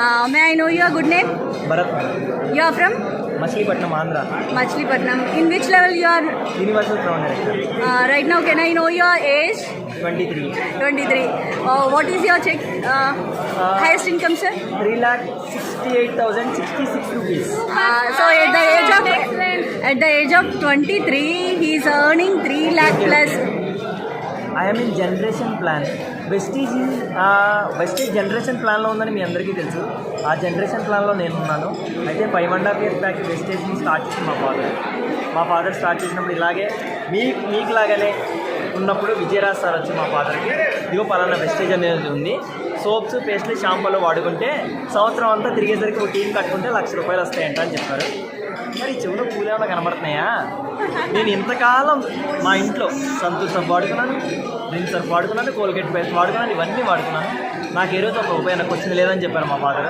May I know your good name? Bharat. You are from? Machilipatnam, Andhra. Machilipatnam. In which level you are? Universal Crown Director. Right now, can I know your age? 23. 23. What is your check? Highest income, sir? 3,68,066 rupees. So at the age of 23, he is earning 3 lakh plus. I am in generation plan. Vestige generation ప్లాన్లో ఉందని మీ అందరికీ తెలుసు. ఆ generation ప్లాన్లో నేను ఉన్నాను. అయితే 5.5 years back వెస్టేజ్ని start చేసి మా ఫాదర్ స్టార్ట్ చేసినప్పుడు ఇలాగే మీకులాగానే ఉన్నప్పుడు విజయరాజ్ సార్ వచ్చి మా ఫాదర్కి ఇదిగో పలానా వెస్టేజ్ అనేది ఉంది, సోప్స్ పేస్ట్లు షాంపూలు వాడుకుంటే సంవత్సరం అంతా తిరిగేసరికి ఒక టీం కట్టుకుంటే ₹1,00,000 వస్తాయంట అని చెప్పారు. మరి చెవులో పూలేమన్నా కనబడుతున్నాయా? నేను ఇంతకాలం మా ఇంట్లో సంతూర్ సబ్బు వాడుకున్నాను, రిన్ సర్ఫ్ వాడుకున్నాను, కోల్గేట్ పేస్ట్ వాడుకున్నాను, ఇవన్నీ వాడుకున్నాను. నాకు ఏ రోజు ఒక ఉపయోగం వచ్చింది లేదని చెప్పారు మా ఫాదర్.